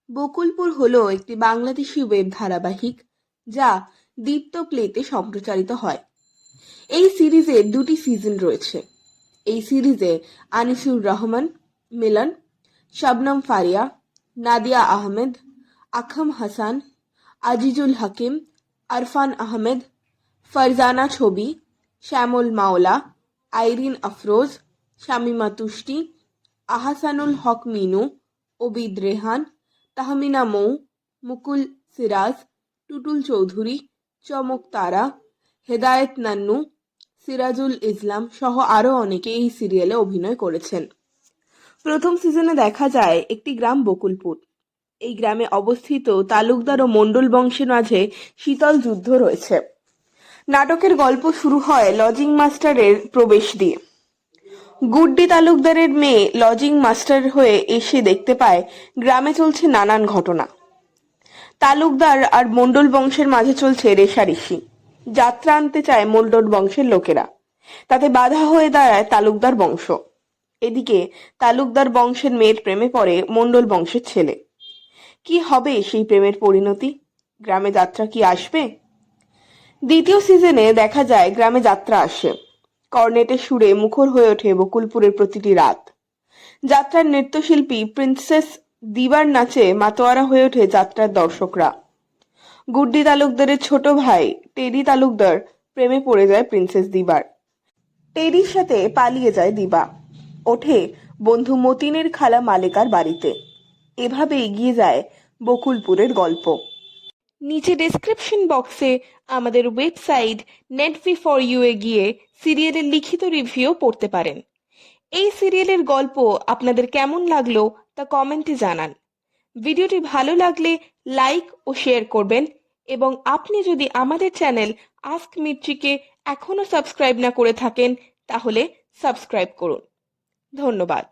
বকুলপুর হলো একটি বাংলাদেশি ওয়েব ধারাবাহিক যা দীপ্ত প্লেতে সম্প্রচারিত হয়। এই সিরিজের দুটি সিজন রয়েছে। এই সিরিজে আনিসুর রহমান, মিলন, শবনম ফারিয়া, নাদিয়া আহমেদ, আকহাম হাসান, আজিজুল হাকিম, আরফান আহমেদ, ফারজানা ছবি, শ্যামল মাওলা, আইরিন আফরোজ, শামিমা তুষ্টি, আহসানুল হক মিনু, ওবিদ রেহান, তাহমিনা মৌ, মুকুল সিরাজ, টুটুল চৌধুরী, চমক তারা, হেদায়েত নান্নু, সিরাজুল ইসলাম সহ আরও অনেকে এই সিরিয়ালে অভিনয় করেছেন। প্রথম সিজনে দেখা যায় একটি গ্রাম বকুলপুর। এই গ্রামে অবস্থিত তালুকদার ও মণ্ডল বংশের মাঝে শীতল যুদ্ধ রয়েছে। নাটকের গল্প শুরু হয় লজিং মাস্টারের প্রবেশ দিয়ে। গুড্ডি তালুকদারের মেয়ে লজিং মাস্টার হয়ে এসে দেখতে পায় গ্রামে চলছে নানান ঘটনা। তালুকদার আর মণ্ডল বংশের মাঝে চলছে রেষারেষি। যাত্রা আনতে চায় মণ্ডল বংশের লোকেরা, তাতে বাধা হয়ে দাঁড়ায় তালুকদার বংশ। এদিকে তালুকদার বংশের মেয়ের প্রেমে পড়ে মণ্ডল বংশের ছেলে। কি হবে সেই প্রেমের পরিণতি? গ্রামে যাত্রা কি আসবে? দ্বিতীয় সিজনে দেখা যায় গ্রামে যাত্রা আসে। কর্নেটের সুরে মুখর হয়ে ওঠে বকুলপুরের প্রতিটি রাত। যাত্রার নৃত্যশিল্পী প্রিন্সেস দিবার নাচে মাতোয়ারা হয়ে ওঠে যাত্রার দর্শকরা। গুড্ডি তালুকদারের ছোট ভাই টেরি তালুকদার প্রেমে পড়ে যায় প্রিন্সেস দিবার। টেরির সাথে পালিয়ে যায় দিবা, ওঠে বন্ধু মতিনের খালা মালেকার বাড়িতে। এভাবে এগিয়ে যায় বকুলপুরের গল্প। নিচে ডেসক্রিপশন বক্সে আমাদের ওয়েবসাইট নেটভি ফর ইউ এ গিয়ে সিরিয়ালের লিখিত রিভিউ পড়তে পারেন। এই সিরিয়ালের গল্প আপনাদের কেমন লাগলো তা কমেন্টে জানান। ভিডিওটি ভালো লাগলে লাইক ও শেয়ার করবেন এবং আপনি যদি আমাদের চ্যানেল আস্ক মির্চিকে এখনো সাবস্ক্রাইব না করে থাকেন তাহলে সাবস্ক্রাইব করুন। ধন্যবাদ।